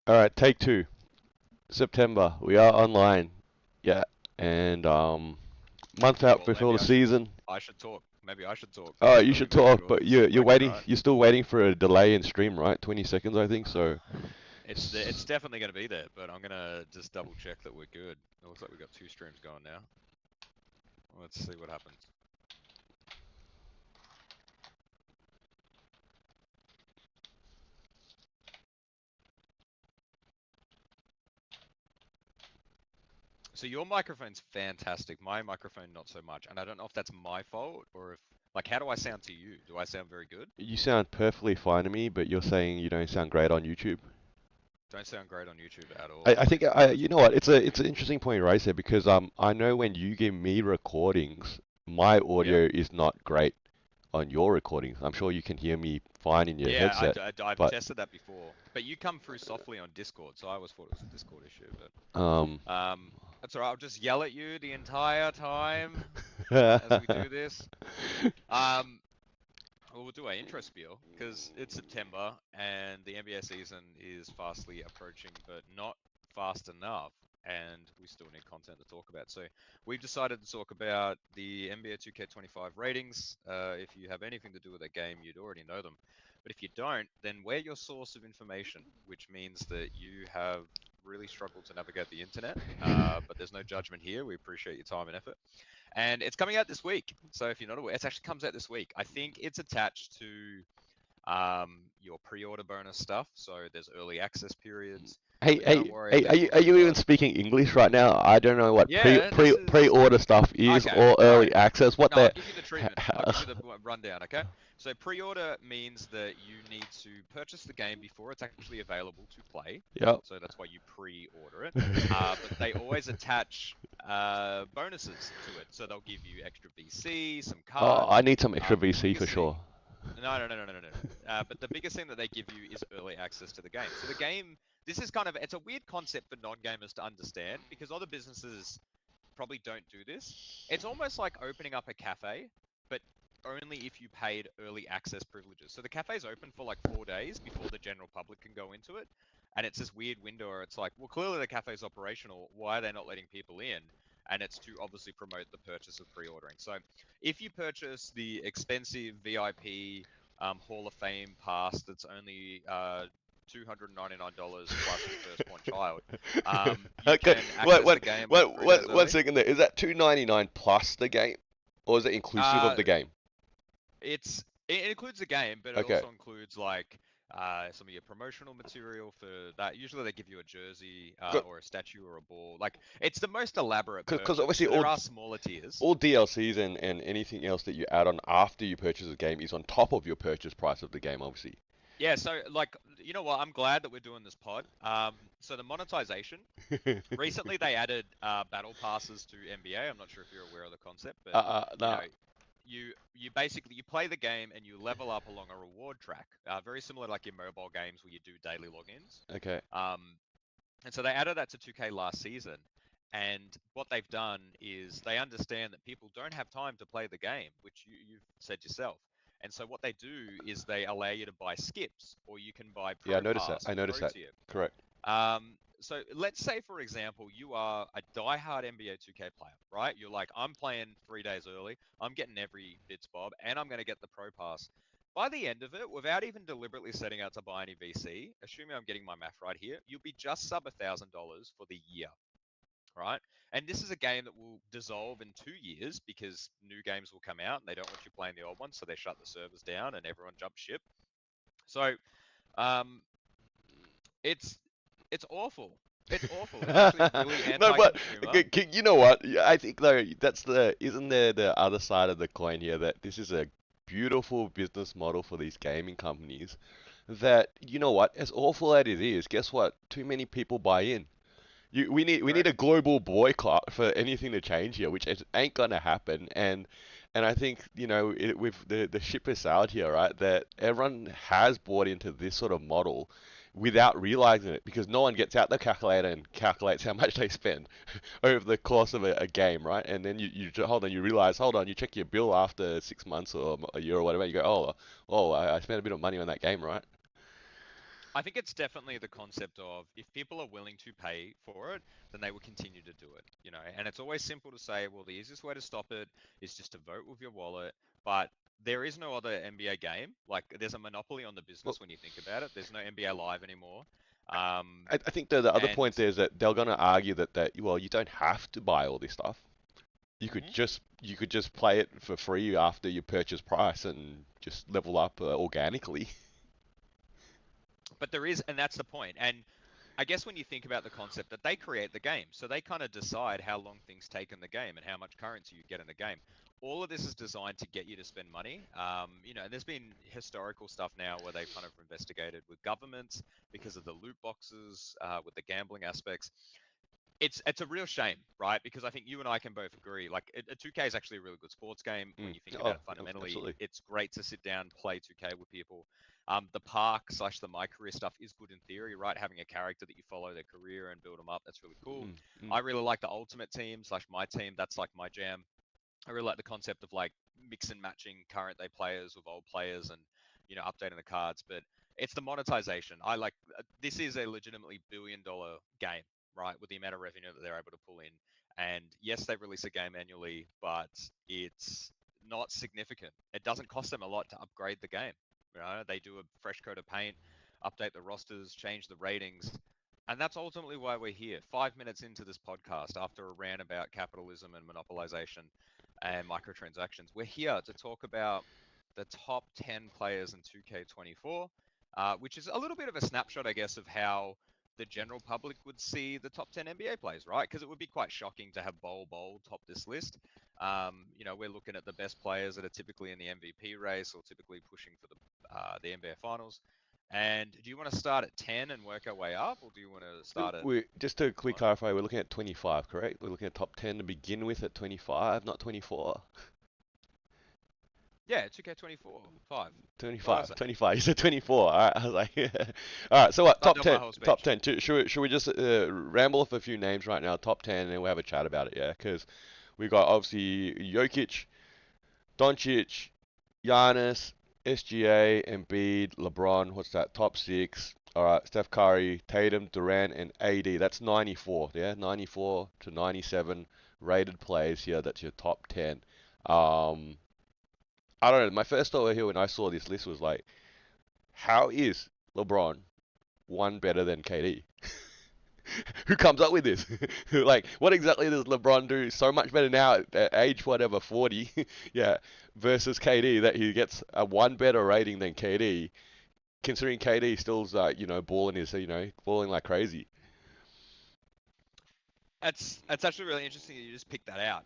All right, take two. September. We are online. Yeah, and month Okay, out well before maybe the season. I should talk. Maybe I should talk Oh, you so we should make talk, sure but this is you're working waiting. right. You're still waiting for a delay in stream, right? 20 seconds, I think. So, It's definitely going to be there, but I'm gonna just double check that we're good. It looks like we've got two streams going now. Let's see what happens. So your microphone's fantastic. My microphone not so much, and I don't know if that's my fault or if like how do I sound to you? Do I sound very good? you sound perfectly fine to me, but you're saying you don't sound great on YouTube. Don't sound great on YouTube at all. I think Honest. you know what? It's an interesting point you raise there because I know when you give me recordings, my Yep. audio is not great on your recordings. I'm sure you can hear me fine in your Yeah, headset, I've but tested that before. But you come through softly on Discord, so I always thought it was a Discord issue. um, But that's alright. I'll just yell at you the entire time as we yeah, do this. Um, well, we'll do our intro spiel because it's September and the NBA season is fastly approaching, but not fast enough. And we still need content to talk about. So we've decided to talk about the NBA 2K25 ratings. If you have anything to do with that game, you'd already know them. But if you don't, then we're your source of information, which means that you have really struggled to navigate the internet. But there's no judgment here. We appreciate your time and effort. And it's coming out this week. So if you're not aware, it actually comes out this week. I think it's attached to your pre-order bonus stuff. So there's early access periods. Hey, But don't hey, worry, hey, they've are also you even got speaking English right now? I don't know what yeah. This is pre-order stuff is okay. or All early right. access. What No, I'll the? give you the treatment. I'll give you the rundown, okay? So pre-order means that you need to purchase the game before it's actually available to play. Yep. So that's why you pre-order it. But they always attach bonuses to it. So they'll give you extra VC, some Oh, I cards. need some extra But the VC for biggest thing, sure. no. But the biggest thing that they give you is early access to the game. So the game, this is kind of, it's a weird concept for non-gamers to understand because other businesses probably don't do this. It's almost like opening up a cafe, but only if you paid early access privileges. So the cafe's open for like 4 days before the general public can go into it. And it's this weird window where it's like, well, clearly the cafe's operational. Why are they not letting people in? And it's to obviously promote the purchase of pre-ordering. So if you purchase the expensive VIP Hall of Fame pass that's only $299 plus your firstborn child, you Okay, can access the game 3 days one early. second there. Is that 299 plus the game, or is it inclusive of Uh, the game? it includes the game, but it Okay, also includes like some of your promotional material for that. Usually they give you a jersey or a statue or a ball. Like it's the most elaborate because purchase. obviously So there are smaller tiers. all DLCs and anything else that you add on after you purchase the game is on top of your purchase price of the game, obviously. Yeah, so like you know what? I'm glad that we're doing this pod. So the monetization. Recently they added battle passes to NBA. I'm not sure if you're aware of the concept, but you Nah. know, you basically you play the game and you level up along a reward track, very similar to like your mobile games where you do daily logins. Okay. Um, and so they added that to 2K last season. And what they've done is they understand that people don't have time to play the game, which you've said yourself. And so what they do is they allow you to buy skips, or you can buy Yeah, I Pro noticed that. Pass I or noticed Pro that. Tier. Correct. So let's say, for example, you are a die-hard NBA 2K player, right? You're like, I'm playing 3 days early, I'm getting every bits bob, and I'm going to get the Pro Pass. By the end of it, without even deliberately setting out to buy any VC, assuming I'm getting my math right here, you'll be just sub $1,000 for the year, right? And this is a game that will dissolve in 2 years because new games will come out and they don't want you playing the old ones, so they shut the servers down and everyone jumps ship. So um, it's it's awful. It's awful. It's actually really No, but anti-consumer. you know what? I think though that's the isn't there the other side of the coin here that this is a beautiful business model for these gaming companies that you know what? As awful as it is, guess what? Too many people buy in. We need Correct. a global boycott for anything to change here, which ain't gonna happen. And I think with the ship has sailed here, right? That everyone has bought into this sort of model without realizing it because no one gets out the calculator and calculates how much they spend over the course of a game, right? And then hold on, you realize, hold on, you check your bill after 6 months or a year or whatever, you go, oh, I spent a bit of money on that game, right? I think it's definitely the concept of if people are willing to pay for it, then they will continue to do it, you know. And it's always simple to say, well, the easiest way to stop it is just to vote with your wallet. But there is no other NBA game. Like, there's a monopoly on the Well, business when you think about it. There's no NBA Live anymore. Um, I think the other and point there is that they're going to argue that well, you don't have to buy all this stuff. Mhm. You could just play it for free after your purchase price and just level up organically. But there is, and that's the point. And I guess when you think about the concept that they create the game, so they kind of decide how long things take in the game and how much currency you get in the game. All of this is designed to get you to spend money. You know, and there's been historical stuff now where they've kind of investigated with governments because of the loot boxes, with the gambling aspects. It's a real shame, right? Because I think you and I can both agree. Like, 2K is actually a really good sports game when Mm. you think about Oh, it fundamentally. absolutely. It's great to sit down, play 2K with people. The park slash the my career stuff is good in theory, right? Having a character that you follow their career and build them up, that's really cool. Mm, mm, I really like the ultimate team slash my team. That's like my jam. I really like the concept of like mix and matching current day players with old players and updating the cards. But it's the monetization. I like this is a legitimately billion-dollar game, right? With the amount of revenue that they're able to pull in. And yes, they release a game annually, but it's not significant. It doesn't cost them a lot to upgrade the game. You know, they do a fresh coat of paint, update the rosters, change the ratings. And that's ultimately why we're here. 5 minutes into this podcast, after a rant about capitalism and monopolization, and microtransactions. We're here to talk about the top 10 players in 2K24, which is a little bit of a snapshot, I guess, of how the general public would see the top 10 NBA players, right? Because it would be quite shocking to have Bol top this list. We're looking at the best players that are typically in the MVP race or typically pushing for the NBA Finals. And do you want to start at 10 and work our way up, or do you want to start at We just to quick one? clarify, we're looking at 25, correct? We're looking at top 10 to begin with at 25, not 24. Yeah, 2K24, 5. What did I 25, say? 25. You said 24. All right, I was like, all right. So what? Not Top done my 10. whole Top speech. 10. Should we just ramble off a few names right now? Top 10, and then we'll have a chat about it. Yeah, because we got obviously Jokic, Doncic, Giannis, SGA, Embiid, LeBron. What's that? Top six. All right. Steph Curry, Tatum, Durant, and AD. That's 94. Yeah, 94 to 97 rated players here. That's your top 10. Um, I don't know. My first thought here when I saw this list was like, how is LeBron one better than KD? Who comes up with this? Like, what exactly does LeBron do so much better now at age whatever 40? Yeah, versus KD that he gets a one better rating than KD, considering KD still's balling balling like crazy. That's actually really interesting that you just picked that out.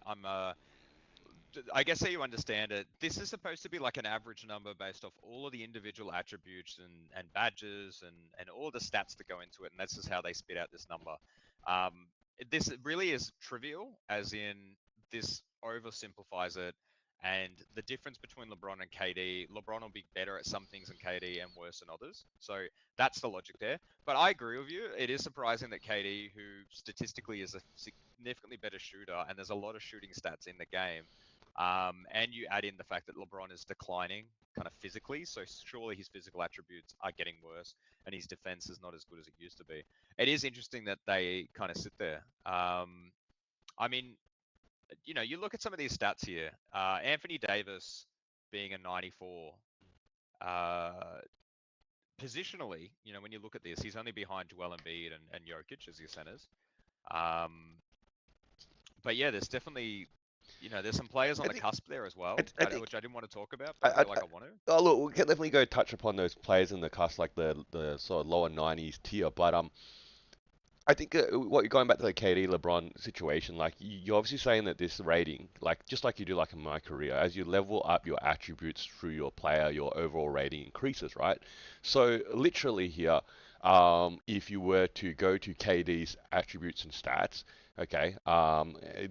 I guess so you understand it. This is supposed to be like an average number based off all of the individual attributes and badges and all the stats that go into it, and this is how they spit out this number. Um, this really is trivial, as in this oversimplifies it. And the difference between LeBron and KD, LeBron will be better at some things than KD and worse than others. So that's the logic there. But I agree with you. It is surprising that KD, who statistically is a significantly better shooter, and there's a lot of shooting stats in the game, and you add in the fact that LeBron is declining kind of physically, so surely his physical attributes are getting worse, and his defense is not as good as it used to be. It is interesting that they kind of sit there. I mean, you look at some of these stats here. Anthony Davis being a 94. Uh, Positionally, when you look at this, he's only behind Joel Embiid and Jokic as your centers. Um, but yeah, there's definitely, there's some players on I the think cusp there as I, well, I think which I didn't want to talk about, but I I, feel like I want to. oh look, we can definitely go touch upon those players in the cast like the sort of lower 90s tier, but I think what you're going back to the KD LeBron situation, like you're obviously saying that this rating, like just like you do like in my career, as you level up your attributes through your player, your overall rating increases, right? So literally here, if you were to go to KD's attributes and stats, okay,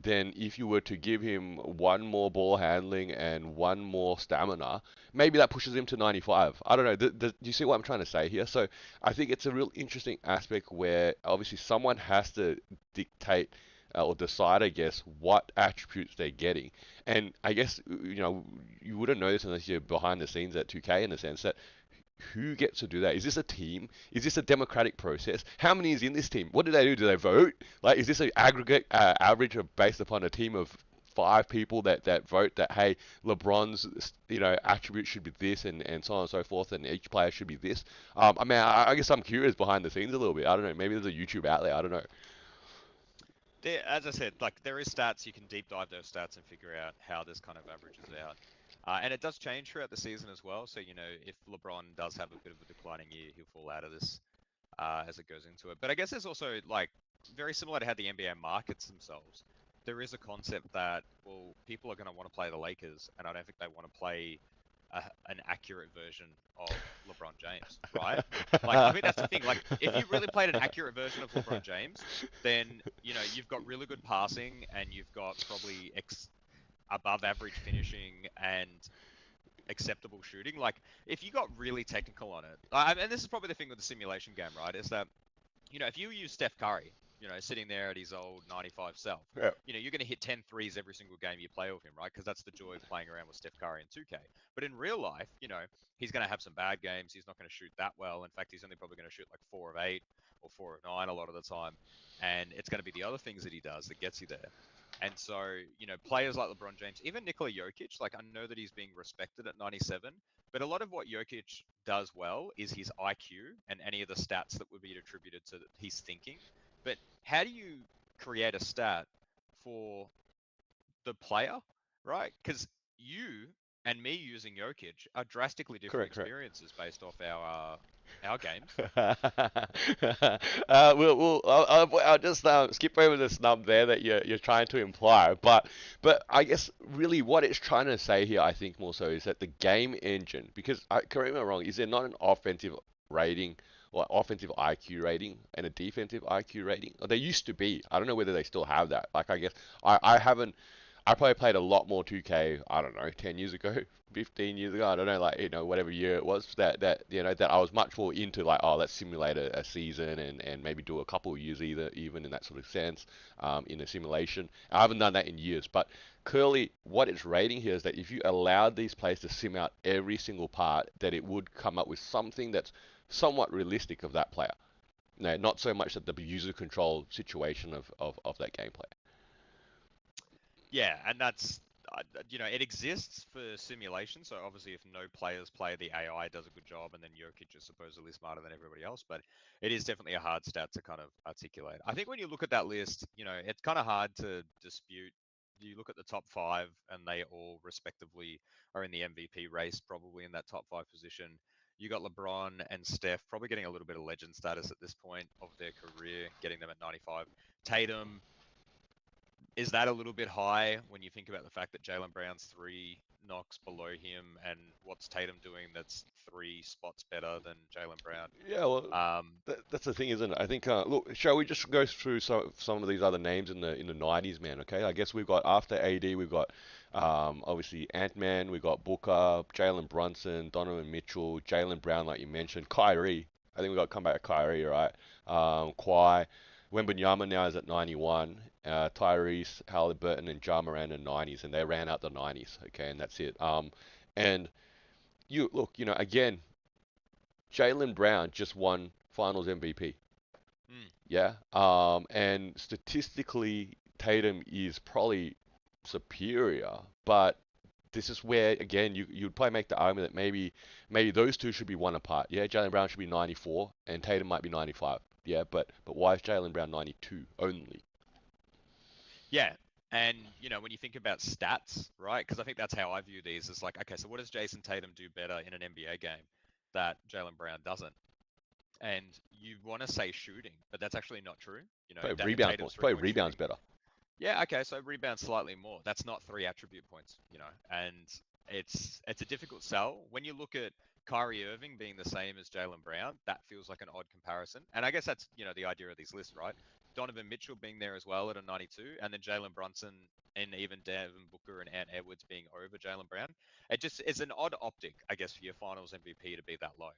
then if you were to give him one more ball handling and one more stamina, maybe that pushes him to 95. I don't know. Do you see what I'm trying to say here? So I think it's a real interesting aspect where obviously someone has to dictate or decide, I guess, what attributes they're getting. And I guess, you wouldn't know this unless you're behind the scenes at 2K in the sense that Who gets to do that? Is this a team? Is this a democratic process? How many is in this team? What do they do? Do they vote? Like, is this an aggregate average of based upon a team of five people that vote that hey, LeBron's attribute should be this and so on and so forth, and each player should be this. I mean, I guess I'm curious behind the scenes a little bit. I don't know. Maybe there's a YouTube outlet. I don't know. There, as I said, like there is stats, you can deep dive those stats and figure out how this kind of averages out. And it does change throughout the season as well. So, if LeBron does have a bit of a declining year, he'll fall out of this as it goes into it. But I guess there's also like very similar to how the NBA markets themselves. There is a concept that, well, people are going to want to play the Lakers, and I don't think they want to play an accurate version of LeBron James, right? Like, I think that's the thing. Like, if you really played an accurate version of LeBron James, then you've got really good passing, and you've got probably above average finishing and acceptable shooting. Like, if you got really technical on it, and this is probably the thing with the simulation game, right? Is that if you use Steph Curry, sitting there at his old 95 self, Yeah. you're going to hit 10 threes every single game you play with him, right? Because that's the joy of playing around with Steph Curry in 2K. But in real life, he's going to have some bad games. He's not going to shoot that well. In fact, he's only probably going to shoot like 4 of 8 or 4 of 9 a lot of the time. And it's going to be the other things that he does that gets you there. And so, players like LeBron James, even Nikola Jokic, like I know that he's being respected at 97, but a lot of what Jokic does well is his IQ and any of the stats that would be attributed to his thinking. But how do you create a stat for the player, right? Because you and me using Jokic are drastically different Correct, correct. experiences based off our games. I'll just skip over the snub there that you're trying to imply, but I guess really what it's trying to say here, I think more so, is that the game engine, because correct me if I'm wrong, is there not an offensive rating or offensive IQ rating and a defensive IQ rating? Or there used to be. I don't know whether they still have that. Like I guess I haven't. I probably played a lot more 2K, I don't know, 10 years ago, 15 years ago, I don't know, like, whatever year it was, that I was much more into, like, oh, let's simulate a season and maybe do a couple of years even in that sort of sense, in a simulation. I haven't done that in years, but clearly what it's rating here is that if you allowed these players to sim out every single part, that it would come up with something that's somewhat realistic of that player. No, not so much that the user control situation of that gameplay. Yeah, and that's it exists for simulation. So obviously, if no players play, the AI does a good job, and then Jokic is supposedly smarter than everybody else. But it is definitely a hard stat to kind of articulate. I think when you look at that list, it's kind of hard to dispute. You look at the top five, and they all respectively are in the MVP race, probably in that top five position. You got LeBron and Steph probably getting a little bit of legend status at this point of their career, getting them at 95. Tatum, is that a little bit high when you think about the fact that Jaylen Brown's 3 knocks below him, and what's Tatum doing that's 3 spots better than Jaylen Brown? Yeah, well, Um, that's the thing, isn't it? I think. Look, shall we just go through some of these other names in the '90s, man? Okay, I guess we've got after AD, we've got obviously Ant-Man, we've got Booker, Jalen Brunson, Donovan Mitchell, Jaylen Brown, like you mentioned, Kyrie. I think we got to come back to Kyrie, right? Kawhi, Wembanyama now is at 91. Tyrese, Halliburton, and Ja Morant in 90s, and they ran out the 90s. Okay, and that's it. And you look, again, Jaylen Brown just won Finals MVP. mm, Yeah. And statistically, Tatum is probably superior, but this is where again you'd probably make the argument that maybe those two should be one apart. Yeah, Jaylen Brown should be 94 and Tatum might be 95. Yeah, but why is Jaylen Brown 92 only? yeah, and when you think about stats, right? Because I think that's how I view these. Is like, okay, so what does Jason Tatum do better in an NBA game that Jaylen Brown doesn't? And you want to say shooting, but that's actually not true. Probably rebounds more. Tatum's Probably three-point rebounds shooting. better. Yeah, okay, so rebound slightly more. That's not 3 attribute points, and it's a difficult sell. When you look at Kyrie Irving being the same as Jaylen Brown, that feels like an odd comparison. And I guess that's, the idea of these lists, right? Donovan Mitchell being there as well at a 92, and then Jalen Brunson and even Devin Booker and Ant Edwards being over Jaylen Brown. It just is an odd optic, I guess, for your finals MVP to be that low.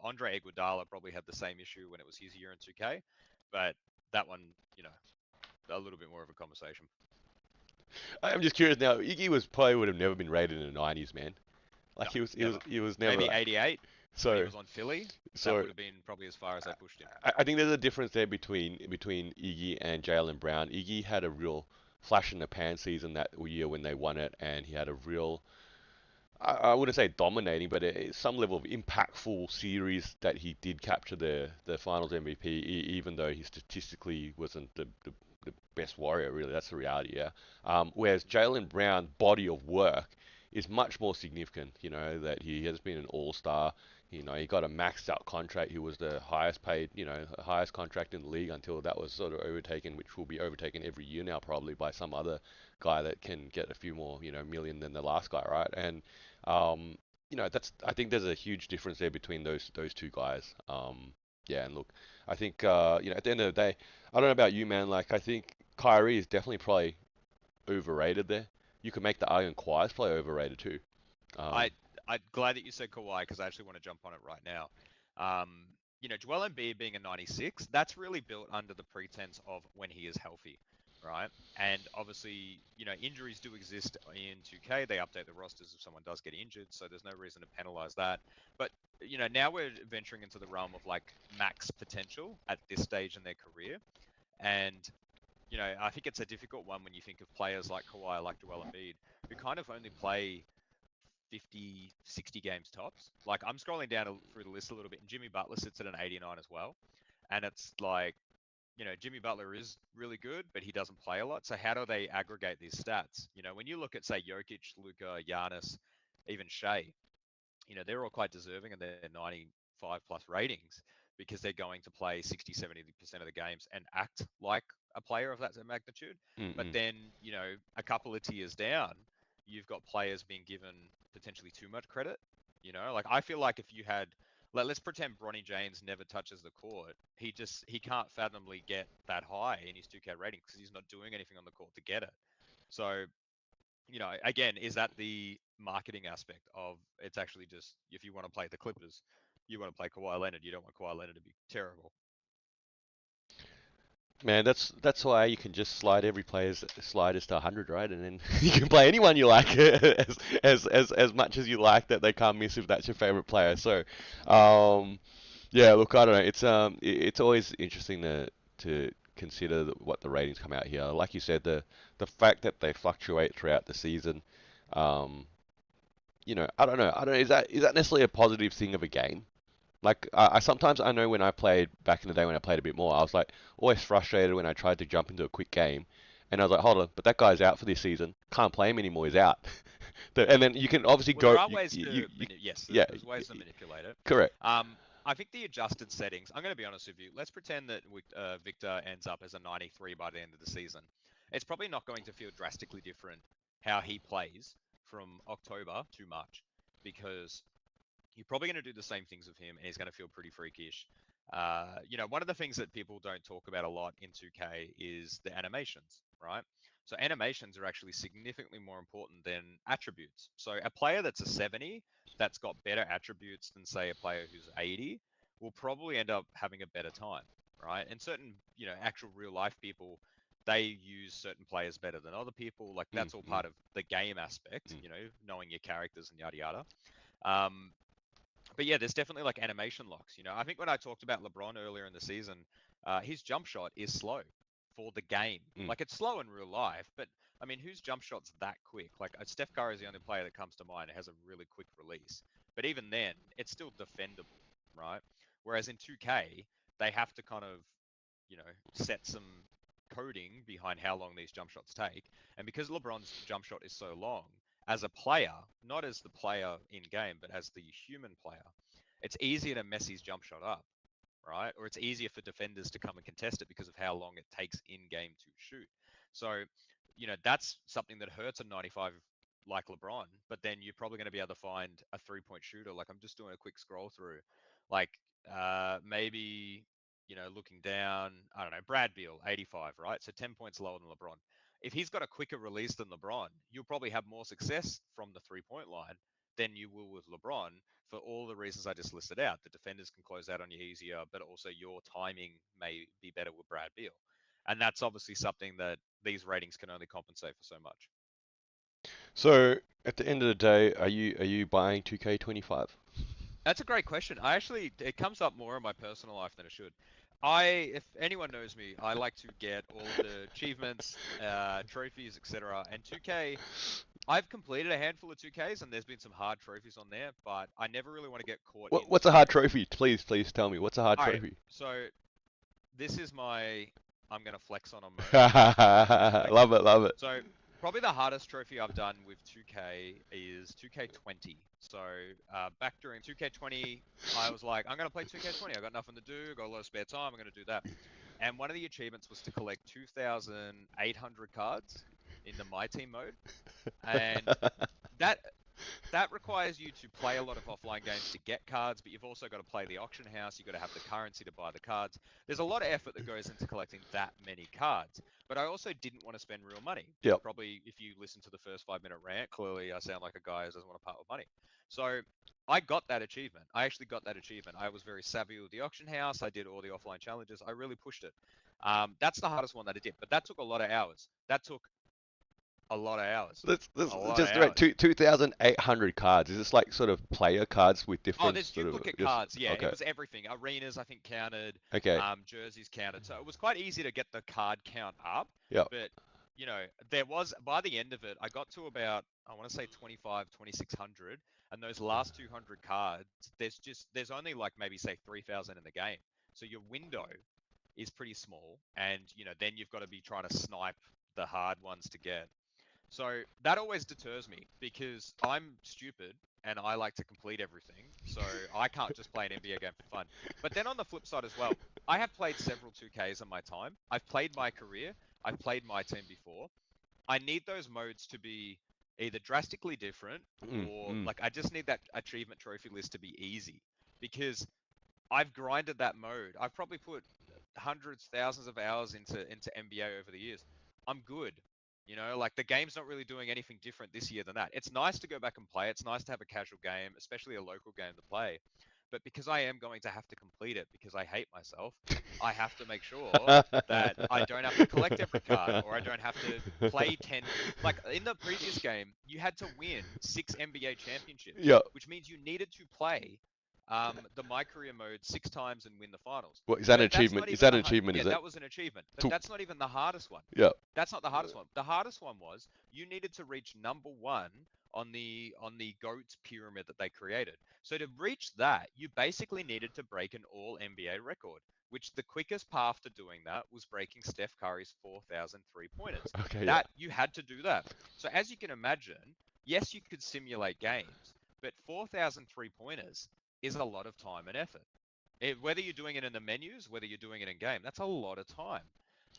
Andre Iguodala probably had the same issue when it was his year in 2K, but that one, a little bit more of a conversation. I'm just curious now. Iggy was probably would have never been rated in the 90s, man. No, Like he was he was never. he was never Maybe like 88. when he So was on Philly, that so would have been probably as far as they pushed him. I think there's a difference there between Iggy and Jalen Brown. Iggy had a real flash in the pan season that year when they won it, and he had a real I wouldn't say dominating, but some level of impactful series that he did capture the Finals MVP, even though he statistically wasn't the best warrior. Really, that's the reality. Yeah. Whereas Jalen Brown's body of work is much more significant. You know that he has been an All-Star. You know he got a maxed out contract. He was the highest paid, highest contract in the league until that was sort of overtaken, which will be overtaken every year now probably by some other guy that can get a few more, million than the last guy, right? And um, that's I think there's a huge difference there between those two guys. Yeah, and look, I think at the end of the day, I don't know about you, man. Like I think Kyrie is definitely probably overrated there. You could make the argument Kawhi's probably overrated too. I Um, I'm glad that you said Kawhi because I actually want to jump on it right now. Joel Embiid being a 96, that's really built under the pretense of when he is healthy, right? And obviously, injuries do exist in 2K. They update the rosters if someone does get injured, so there's no reason to penalize that. But now we're venturing into the realm of like max potential at this stage in their career, and I think it's a difficult one when you think of players like Kawhi, like Joel Embiid, who kind of only play 50, 60 games tops. Like I'm scrolling down through the list a little bit, and Jimmy Butler sits at an 89 as well. And it's like, Jimmy Butler is really good, but he doesn't play a lot. So how do they aggregate these stats? When you look at say Jokic, Luka, Giannis, even Shea, they're all quite deserving and they're 95 plus ratings because they're going to play 60, 70% of the games and act like a player of that magnitude. But mm-mm. then, a couple of tiers down, you've got players being given potentially too much credit. Like I feel like if you had, let's pretend Bronny James never touches the court. He can't fathomably get that high in his 2K rating because he's not doing anything on the court to get it. So again, is that the marketing aspect of it's actually just if you want to play the Clippers, you want to play Kawhi Leonard. You don't want Kawhi Leonard to be terrible. Man, that's why you can just slide every player's sliders to 100, right? And then you can play anyone you like as much as you like that they can't miss if that's your favorite player. So, um, yeah, look, I don't know. It's always interesting to consider what the ratings come out here. Like you said, the fact that they fluctuate throughout the season, um, I don't know. I don't know. Is that necessarily a positive thing of a game? Like I sometimes I know when I played back in the day when I played a bit more, I was like always frustrated when I tried to jump into a quick game, and I was like, hold on, but that guy's out for this season. Can't play him anymore. He's out. And then you can obviously Well, there go. are ways to yes, Yeah, there's ways to manipulate it. correct. Um, I think the adjusted settings. I'm going to be honest with you. Let's pretend that Victor ends up as a 93 by the end of the season. It's probably not going to feel drastically different how he plays from October to March because you're probably going to do the same things with him, and he's going to feel pretty freakish. One of the things that people don't talk about a lot in 2K is the animations, right? So animations are actually significantly more important than attributes. So a player that's a 70 that's got better attributes than say a player who's 80 will probably end up having a better time, right? And certain, actual real life people, they use certain players better than other people. Like Mm, that's all mm, part of the game aspect, mm. knowing your characters and yada yada. Um, but yeah, there's definitely like animation locks. I think when I talked about LeBron earlier in the season, his jump shot is slow for the game. Mm, Like it's slow in real life, but I mean, whose jump shot's that quick? Like Steph Curry is the only player that comes to mind that has a really quick release. But even then, it's still defendable, right? Whereas in 2K, they have to kind of, set some coding behind how long these jump shots take. And because LeBron's jump shot is so long, as a player, not as the player in game, but as the human player, it's easier to mess his jump shot up, right? Or it's easier for defenders to come and contest it because of how long it takes in game to shoot. So, that's something that hurts a 95 like LeBron, but then you're probably going to be able to find a 3-point shooter. Like I'm just doing a quick scroll through, like maybe looking down, I don't know, Brad Beal, 85, right? So 10 points lower than LeBron. If he's got a quicker release than LeBron, you'll probably have more success from the 3-point line than you will with LeBron for all the reasons I just listed out. The defenders can close out on you easier, but also your timing may be better with Brad Beal. And that's obviously something that these ratings can only compensate for so much. So at the end of the day, are you buying 2K25? That's a great question. It comes up more in my personal life than it should. If anyone knows me, I like to get all of the achievements, trophies, etc. And 2K, I've completed a handful of 2Ks, and there's been some hard trophies on there, but I never really want to get caught What's a into. hard trophy? Please tell me. What's a hard All right, trophy? so this is my I'm gonna flex on a moment with all due respect. Love it, love it. So probably the hardest trophy I've done with 2K is 2K20. So back during 2K20, I was like, I'm gonna play 2K20. I got nothing to do, got a lot of spare time. I'm gonna do that. And one of the achievements was to collect 2,800 cards in the My Team mode, and that that requires you to play a lot of offline games to get cards, but you've also got to play the auction house. You've got to have the currency to buy the cards. There's a lot of effort that goes into collecting that many cards. But I also didn't want to spend real money. Yep. Probably, if you listen to the first 5 minute rant, clearly I sound like a guy who doesn't want to part with money. So I got that achievement. I actually got that achievement. I was very savvy with the auction house. I did all the offline challenges. I really pushed it. That's the hardest one that I did. But that took a lot of hours. That took a lot of hours. Let's A lot of just about hours. 2,800 cards. Is this like sort of player cards with Oh, different there's sort of duplicate just cards. Yeah, it okay, was everything. Arenas, I think, counted. okay, Jerseys counted. So it was quite easy to get the card count up. yep. But, there was, by the end of it, I got to about, I want to say 25, 2,600. And those last 200 cards, there's only like maybe say 3,000 in the game. So your window is pretty small. And, then you've got to be trying to snipe the hard ones to get. So that always deters me because I'm stupid and I like to complete everything. So I can't just play an NBA game for fun. But then on the flip side as well, I have played several 2Ks in my time. I've played my career. I've played my team before. I need those modes to be either drastically different Mm, or mm. like I just need that achievement trophy list to be easy because I've grinded that mode. I've probably put hundreds, thousands of hours into NBA over the years. I'm good. Like the game's not really doing anything different this year than that. It's nice to go back and play. It's nice to have a casual game, especially a local game to play. But because I am going to have to complete it because I hate myself, I have to make sure that I don't have to collect every card or I don't have to play 10. Like in the previous game, you had to win 6 NBA championships, Yeah. which means you needed to play the My Career mode 6 times and win the finals. What is that an But that's achievement? not Is even that the an achievement? yeah, Is it? that was an achievement. But To- that's not even the hardest one. Yeah. That's not the hardest one. The hardest one was you needed to reach number one on the GOATS pyramid that they created. So to reach that, you basically needed to break an all NBA record, which the quickest path to doing that was breaking Steph Curry's 4,000 three-pointers. Okay. Yeah. That you had to do that. So as you can imagine, yes, you could simulate games, but 4,000 three-pointers is a lot of time and effort. Whether you're doing it in the menus, whether you're doing it in game, that's a lot of time.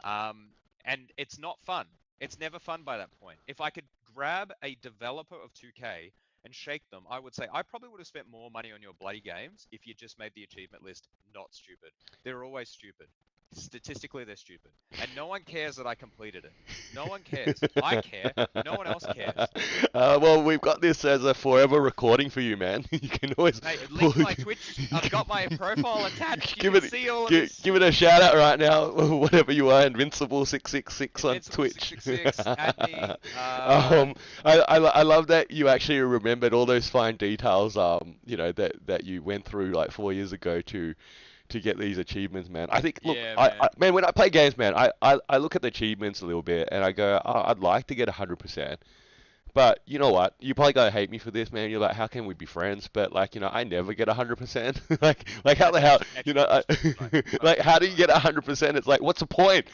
Um, and it's not fun. It's never fun by that point. If I could grab a developer of 2K and shake them, I would say I probably would have spent more money on your bloody games if you just made the achievement list not stupid. They're always stupid. Statistically, they're stupid. And no one cares that I completed it. No one cares. I care. No one else cares. Well, we've got this as a forever recording for you, man. You can always Hey, pull, link my Twitch. I've got my profile attached. You give can it see all of give, this. give it a shout out right now. Whatever you are, Invincible 666 on Invincible Twitch. 666. Add me. I love that you actually remembered all those fine details. That you went through like 4 years ago to get these achievements, man. I think, look, Yeah, man. man, when I play games, man, I look at the achievements a little bit and I go, oh, I'd like to get 100%. But you know what? You probably gonna hate me for this, man. You're like, how can we be friends? But like, I never get 100%. like how the That's hell, extra frustrating, right? like how do you get 100%? It's like, what's the point?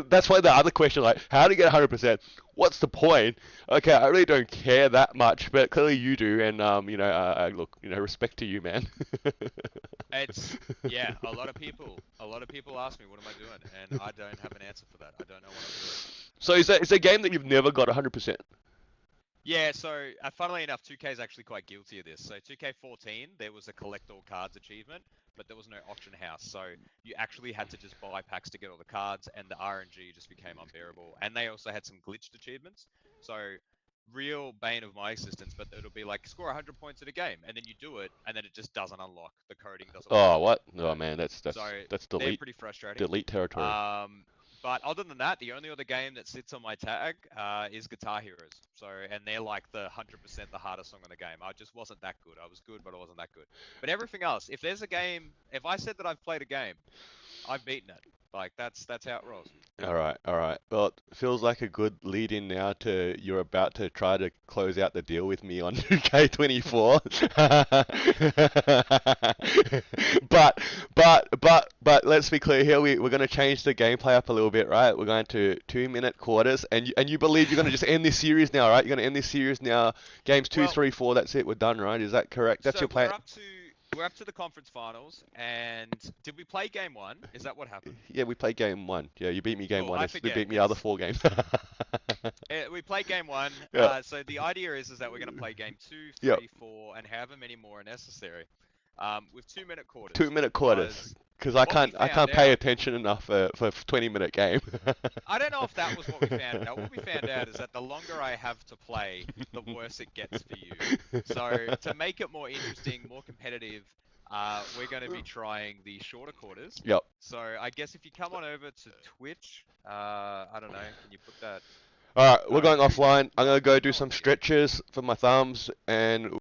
That's why the other question, like, how do you get 100%? What's the point? Okay, I really don't care that much, but clearly you do, and look, respect to you, man. Yeah, a lot of people ask me what am I doing, and I don't have an answer for that. I don't know what I'm doing. So is a game that you've never got 100%? Yeah, so funnily enough, 2K is actually quite guilty of this. So 2K14, there was a collect all cards achievement, but there was no auction house. So you actually had to just buy packs to get all the cards, and the RNG just became unbearable. And they also had some glitched achievements. So real bane of my existence, but it'll be like score 100 points in a game, and then you do it, and then it just doesn't unlock. The coding doesn't work. Oh, what? You Oh know? man, that's So that's they're delete pretty frustrating. delete territory. Um, But other than that, the only other game that sits on my tag is Guitar Heroes. So, and they're like the 100% the hardest song in the game. I just wasn't that good. I was good, but I wasn't that good. But everything else, if there's a game, if I said that I've played a game, I've beaten it. Like that's how it rolls. All right, all right. Well, it feels like a good lead in now to you're about to try to close out the deal with me on 2K24. But let's be clear here. We're going to change the gameplay up a little bit, right? We're going to 2 minute quarters, and you believe you're going to just end this series now, right? You're going to end this series now. Games two, Well, three, four. That's it. We're done, right? Is that correct? That's your so plan? we're up to the conference finals, and did we play game one? Is that what happened? Yeah, we played game one. Yeah, you beat me game Cool, one. I You forget beat me the other because 4 games. we played game one. Yeah. So the idea is that we're going to play game two, Yep. three, four, and however many more are necessary, with 2 minute two quarters. minute quarters. Because Because what we I found can't pay out, attention enough for a 20-minute game. I don't know if that was what we found out. What we found out is that the longer I have to play, the worse it gets for you. So to make it more interesting, more competitive, we're going to be trying the shorter quarters. Yep. So I guess if you come on over to Twitch, I don't know, can you put that? All right, we're No, going offline. I'm no, gonna go do no some one's here. stretches for my thumbs, and